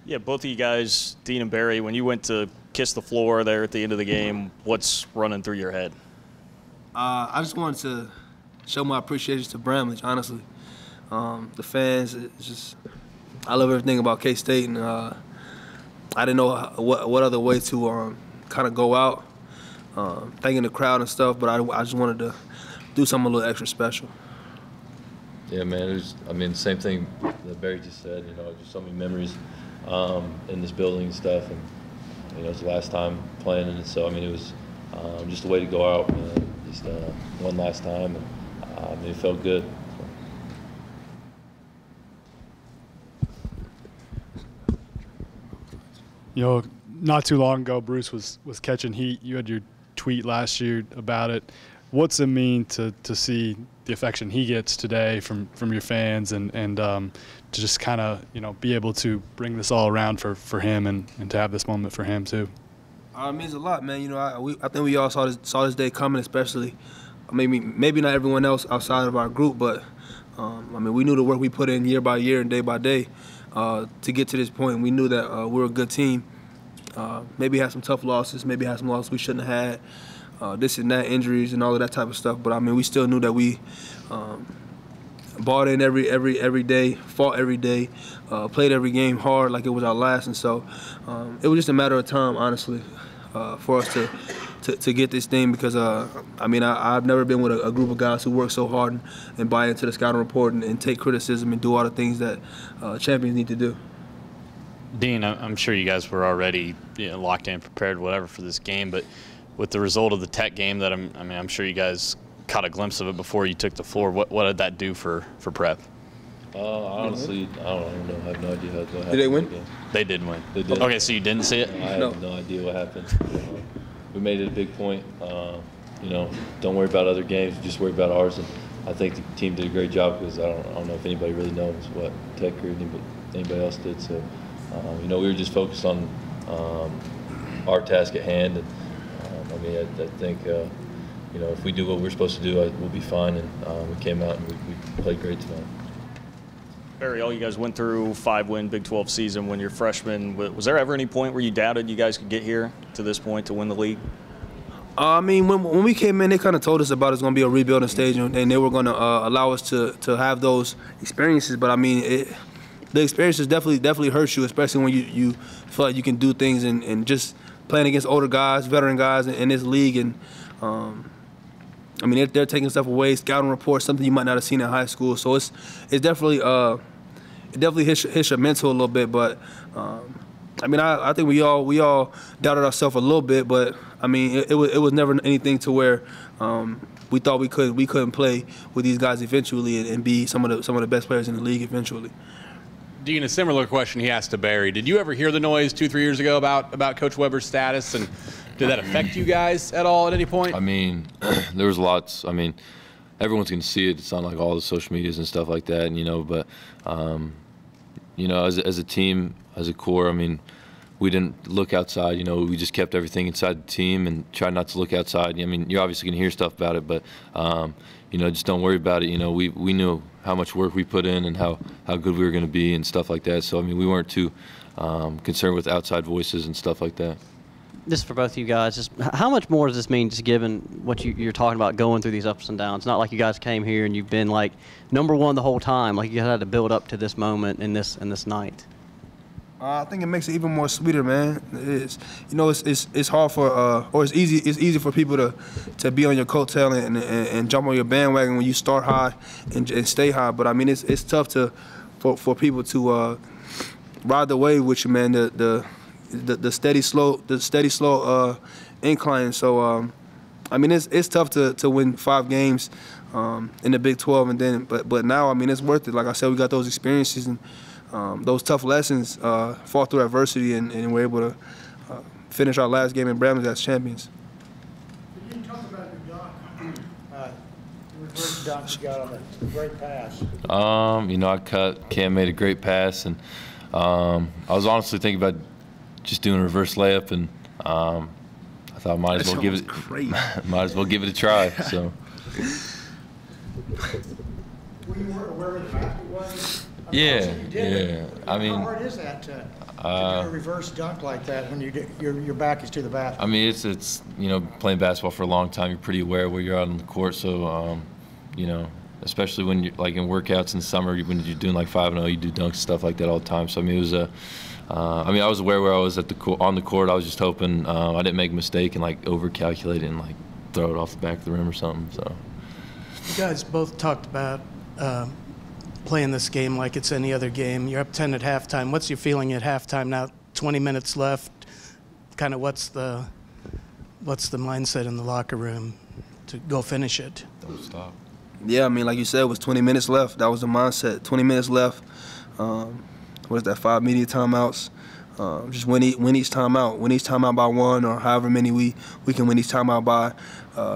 Yeah, both of you guys, Dean and Barry, when you went to kiss the floor there at the end of the game, what's running through your head? I just wanted to show my appreciation to Bramlage, honestly. The fans, it's just, I love everything about K-State, and I didn't know what other way to kind of go out, thanking the crowd and stuff, but I just wanted to do something a little extra special. Yeah, man, it was, I mean, the same thing that Barry just said, you know, just so many memories in this building and stuff, and, you know, it was the last time playing, and so, I mean, it was just a way to go out, just one last time, and I mean, it felt good. You know, not too long ago, Bruce was catching heat. You had your tweet last year about it. What's it mean to see the affection he gets today from your fans, and to just kind of, you know, be able to bring this all around for him and to have this moment for him too? It means a lot, man. You know, I think we all saw this day coming, especially maybe not everyone else outside of our group, but I mean, we knew the work we put in year by year and day by day to get to this point. We knew that we're a good team. Maybe had some tough losses, maybe had some losses we shouldn't have had, this and that, injuries and all of that type of stuff. But I mean, we still knew that we bought in every day, fought every day, played every game hard like it was our last. And so it was just a matter of time, honestly, for us to get this thing, because I mean, I've never been with a group of guys who work so hard and buy into the scouting report and take criticism and do all the things that champions need to do. Dean, I'm sure you guys were already, you know, locked in, prepared, whatever, for this game, but with the result of the Tech game, that I'm sure you guys caught a glimpse of it before you took the floor. What did that do for prep? Honestly, I don't know. I have no idea how it happened. Did they win? They did win. They did. Okay, so you didn't see it? I have no idea what happened. We made it a big point. You know, don't worry about other games, just worry about ours. And I think the team did a great job, because I don't know if anybody really knows what Tech or anybody else did. So, you know, we were just focused on our task at hand. And I mean, I think, you know, if we do what we're supposed to do, we'll be fine. And we came out and we played great tonight. Barry, all you guys went through 5-win Big 12 season when you're freshmen. Was there ever any point where you doubted you guys could get here to this point to win the league? I mean, when we came in, they kind of told us about it's going to be a rebuilding stage, and they were going to allow us to have those experiences. But I mean, the experiences definitely hurt you, especially when you feel like you can do things and just playing against older guys, veteran guys in this league. And I mean, they're taking stuff away, scouting reports, something you might not have seen in high school. So it's definitely it definitely hits your mental a little bit. But I mean, I think we all doubted ourselves a little bit. But I mean, it was never anything to where we thought we couldn't play with these guys eventually and be some of the best players in the league eventually. Dean, a similar question he asked to Barry. Did you ever hear the noise 2-3 years ago about Coach Weber's status, and did that affect you guys at all at any point? I mean, there was lots. I mean, everyone's going to see it. It's on like all the social medias and stuff like that, and you know. But you know, as a team, as a core, I mean, we didn't look outside. You know, we just kept everything inside the team and tried not to look outside. I mean, you're obviously going to hear stuff about it, but you know, just don't worry about it. You know, we knew how much work we put in and how good we were going to be and stuff like that. So I mean, we weren't too concerned with outside voices and stuff like that. Just for both of you guys, just how much more does this mean, just given what you're talking about, going through these ups and downs? Not like you guys came here and you've been like #1 the whole time. Like you had to build up to this moment and this night. I think it makes it even more sweeter, man. It's, you know, it's hard for or it's easy for people to be on your coattail and jump on your bandwagon when you start high and stay high. But I mean, it's tough for people to ride the wave with you, man. The steady slow incline. So I mean, it's tough to win 5 games in the Big 12, and then but now, I mean, it's worth it. Like I said, we got those experiences and those tough lessons, fought through adversity, and we're able to finish our last game in Bramlage as champions. Can you talk about your dunk? The reverse dunk you got on the great pass. You know, Cam made a great pass, and I was honestly thinking about just doing a reverse layup, and I thought might as well give it a try. So. Were you aware of the basket was? Yeah. I mean, how hard is that? A reverse dunk like that when your back is to the basket. I mean, it's playing basketball for a long time. You're pretty aware where you're out on the court. So, especially when you're like in workouts in the summer, when you're doing like 5-0, you do dunks stuff like that all the time. So I mean, it was I was aware where I was on the court. I was just hoping I didn't make a mistake and like over-calculate it and like throw it off the back of the rim or something. So. You guys both talked about playing this game like it's any other game. You're up 10 at halftime. What's your feeling at halftime now? 20 minutes left. Kind of what's the mindset in the locker room to go finish it? Don't stop. Yeah, I mean, like you said, it was 20 minutes left. That was the mindset. 20 minutes left. What is that? 5 media timeouts. Just win each timeout. Win each timeout by 1 or however many we can win each timeout by.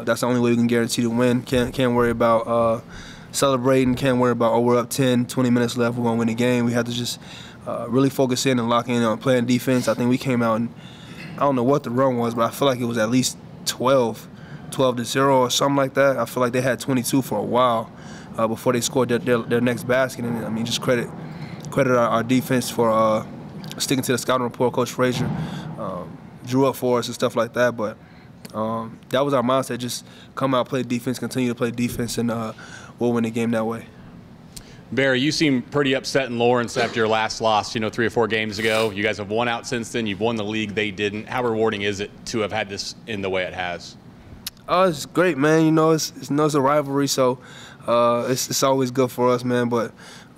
That's the only way we can guarantee to win. Can't worry about celebrating. Can't worry about, we're up 10, 20 minutes left, we're going to win the game. We have to just really focus in and lock in on playing defense. I think we came out and I don't know what the run was, but I feel like it was at least 12-0 or something like that. I feel like they had 22 for a while before they scored their next basket. And I mean, just credit our defense for sticking to the scouting report. Coach Frazier drew up for us and stuff like that. But that was our mindset: just come out, play defense, continue to play defense, and we'll win the game that way. Barry, you seem pretty upset in Lawrence after your last loss, 3 or 4 games ago. You guys have won out since then. You've won the league. They didn't. How rewarding is it to have had this in the way it has? It's great, man. It's a rivalry, so it's always good for us, man. But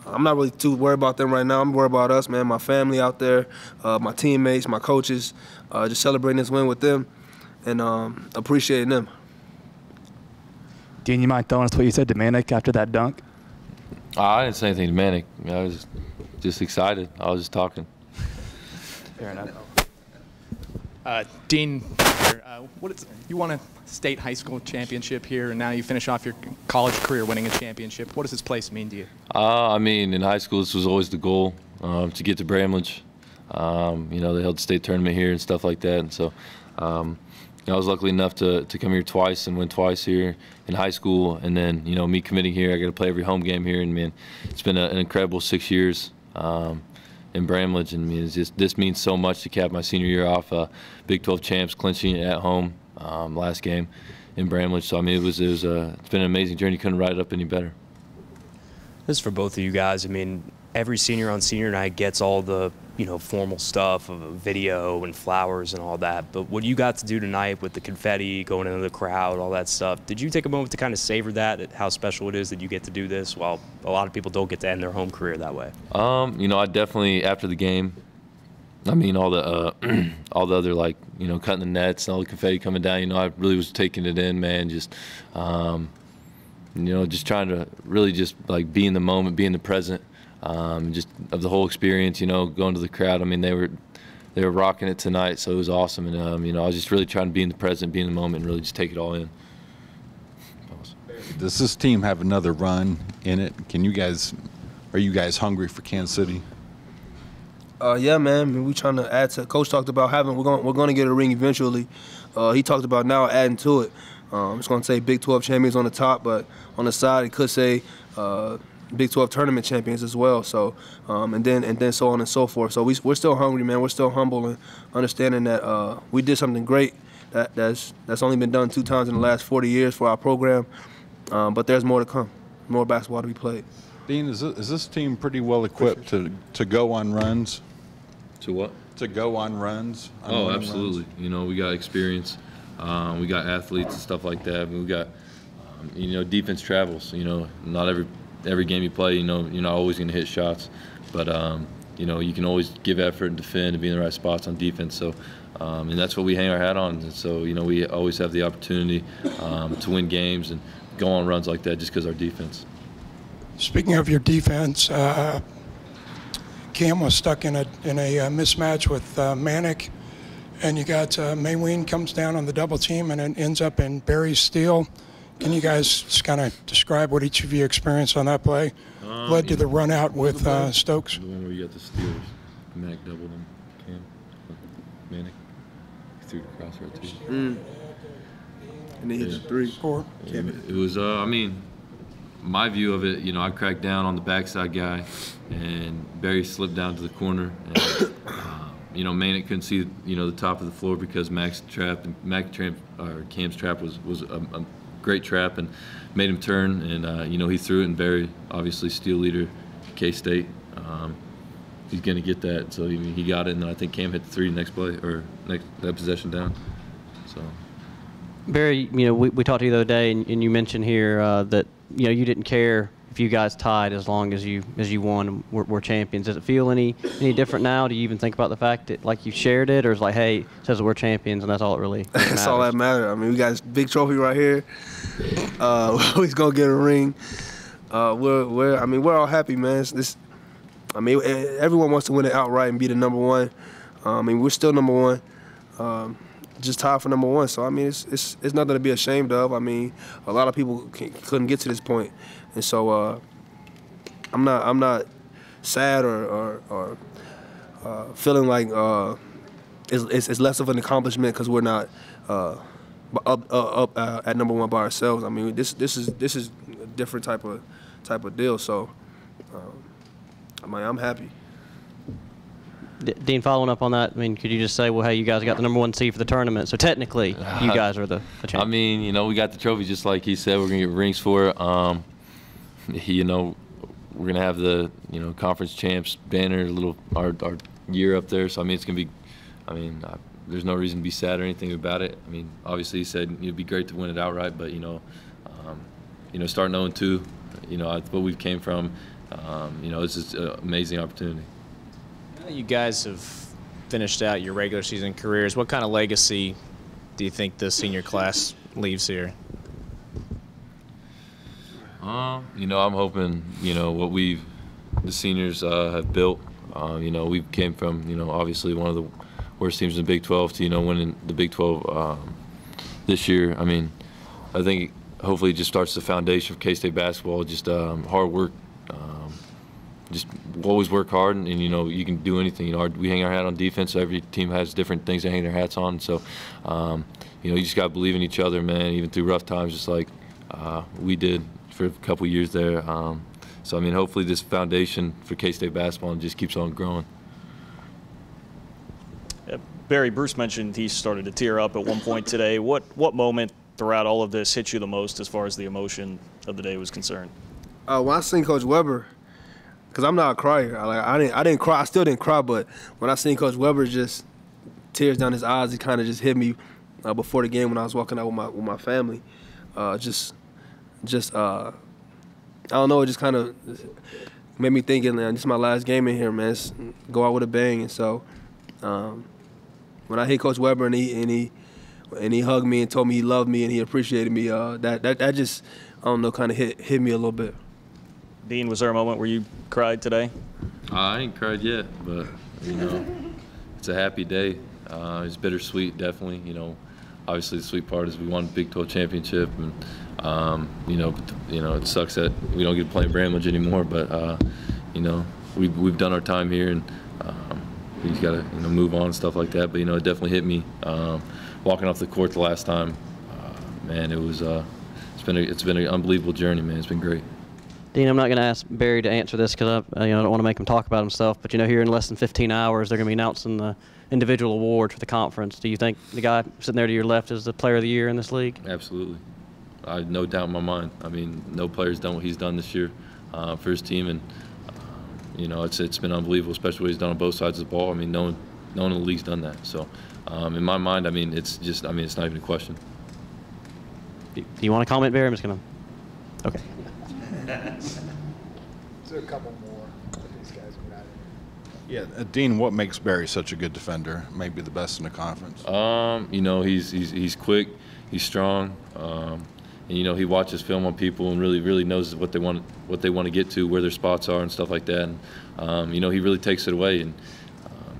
I'm not really too worried about them right now. I'm worried about us, man. My family out there, my teammates, my coaches, just celebrating this win with them and appreciating them. Dean, you mind telling us what you said to Manic after that dunk? I didn't say anything to Manic. I was just excited. I was just talking. Fair enough. Dean, you won a state high school championship here, and now you finish off your college career winning a championship. What does this place mean to you? I mean, in high school, this was always the goal, to get to Bramlage. They held the state tournament here and stuff like that, and so I was lucky enough to come here twice and win twice here in high school, and then me committing here, I got to play every home game here, and man, it's been an incredible 6 years in Bramlage, and this means so much to cap my senior year off. Big 12 champs, clinching it at home last game in Bramlage. So I mean, it's been an amazing journey. Couldn't write it up any better. This is for both of you guys. I mean, every senior on senior night gets all the formal stuff of video and flowers and all that. But what you got to do tonight with the confetti going into the crowd, all that stuff, did you take a moment to kind of savor that, how special it is that you get to do this while a lot of people don't get to end their home career that way? I definitely, after the game, I mean, all the other, like, cutting the nets and all the confetti coming down, I really was taking it in, man, just just trying to really just like be in the moment, be in the present. Just of the whole experience, going to the crowd. I mean, they were rocking it tonight, so it was awesome. And I was just really trying to be in the present, be in the moment, and really just take it all in. Does this team have another run in it? Are you guys hungry for Kansas City? Yeah, man. I mean, we trying to add to. Coach talked about we're going to get a ring eventually. He talked about now adding to it. It's going to say Big 12 champions on the top, but on the side it could say Big 12 tournament champions as well. So and then so on and so forth. So we're still hungry, man. We're still humble and understanding that we did something great that's only been done 2 times in the last 40 years for our program. But there's more to come. More basketball to be played. Dean, is this team pretty well equipped to go on runs? To what? To go on runs. Oh, absolutely. Runs? We got experience. We got athletes and stuff like that. We got defense travels. Not every game you play, you're not always going to hit shots, but you can always give effort and defend and be in the right spots on defense. So, and that's what we hang our hat on. And so, we always have the opportunity to win games and go on runs like that just because our defense. Speaking of your defense, Cam was stuck in a mismatch with Manic, and you got Mayween comes down on the double team and it ends up in Barry's steal. Can you guys just kind of describe what each of you experienced on that play? Led to the run out with Stokes? The one where you got the steals. Manic doubled him. Cam. Manic. He threw the crossroad too. And then he hit the 3. Score. It was, my view of it, I cracked down on the backside guy, and Barry slipped down to the corner. And, you know, Manic couldn't see, you know, the top of the floor because Cam's trap was a great trap and made him turn, and you know, he threw it, and Barry, obviously steal leader, K-State. He's going to get that, so he got it, and I think Cam hit the 3 next play, or that possession down. So, Barry, you know, we talked to you the other day, and you mentioned here that, you know, you didn't care if you guys tied as long as you won and were champions. Does it feel any different now? Do you even think about the fact that, like, you shared it, or is it like, hey, it says we're champions and that's all it really matters? That's all that matters. I mean, we got this big trophy right here. We're gonna get a ring. We're all happy, man. Everyone wants to win it outright and be the number one. I mean, we're still number one. Just tied for number one. So I mean, it's nothing to be ashamed of. I mean, a lot of people couldn't get to this point, and so I'm not sad or feeling like it's less of an accomplishment because we're not up at number one by ourselves. I mean, this is a different type of deal. So I'm happy. Dean, following up on that, I mean, could you just say, well, hey, you guys got the number one seed for the tournament, so technically you guys are the champions? I mean, you know, we got the trophy just like he said. We're going to get rings for it. You know, we're going to have the, you know, conference champs banner, our year up there. So, I mean, it's going to be, I mean, there's no reason to be sad or anything about it. I mean, obviously he said it'd be great to win it outright, but, you know, starting 0-2, you know, what we came from, you know, it's just an amazing opportunity. You guys have finished out your regular season careers. What kind of legacy do you think the senior class leaves here? You know, I'm hoping, you know, what the seniors have built. You know, we came from, you know, obviously one of the worst teams in the Big 12 to, you know, winning the Big 12 this year. I mean, I think hopefully it just starts the foundation for K-State basketball, just hard work. Just always work hard, and you know, you can do anything. You know, we hang our hat on defense, so every team has different things they hang their hats on. So, you know, you just got to believe in each other, man, even through rough times, just like we did for a couple of years there. So, I mean, hopefully this foundation for K-State basketball just keeps on growing. Barry, Bruce mentioned he started to tear up at one point today. What moment throughout all of this hit you the most as far as the emotion of the day was concerned? When I seen Coach Weber, because I'm not a crier. I didn't cry. I still didn't cry, but when I seen Coach Weber just tears down his eyes, it kind of just hit me before the game when I was walking out with my family. I don't know. It just kind of made me thinking, man, this is my last game in here, man. Let's go out with a bang. And so when I hit Coach Weber and he hugged me and told me he loved me and he appreciated me, that just, I don't know, kind of hit me a little bit. Dean, was there a moment where you cried today? I ain't cried yet, but, you know, it's a happy day. It's bittersweet, definitely. You know, obviously the sweet part is we won the Big 12 championship, and you know, it sucks that we don't get to play in Bramlage anymore. But you know, we've done our time here, and we just got to, you know, move on and stuff like that. But you know, it definitely hit me walking off the court the last time. Man, it's been an unbelievable journey, man. It's been great. Dean, I'm not going to ask Barry to answer this because I don't want to make him talk about himself. But, you know, here in less than 15 hours, they're going to be announcing the individual awards for the conference. Do you think the guy sitting there to your left is the player of the year in this league? Absolutely. I have no doubt in my mind. I mean, no player's done what he's done this year for his team. And, you know, it's been unbelievable, especially what he's done on both sides of the ball. I mean, no one in the league's done that. So, in my mind, I mean, it's not even a question. Do you want to comment, Barry? I'm just going to. Okay. Is there a couple more that these guys get out of here? Yeah, Dean, what makes Barry such a good defender? Maybe the best in the conference. You know, he's quick, he's strong, and you know, he watches film on people and really knows what they want to get to, where their spots are and stuff like that. And you know, he really takes it away, and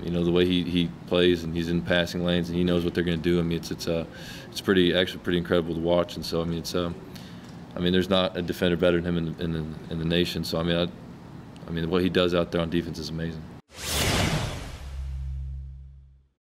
you know, the way he plays, and he's in passing lanes and he knows what they're going to do. I mean, it's actually pretty incredible to watch. And so I mean, I mean, there's not a defender better than him in the nation. So I mean, what he does out there on defense is amazing.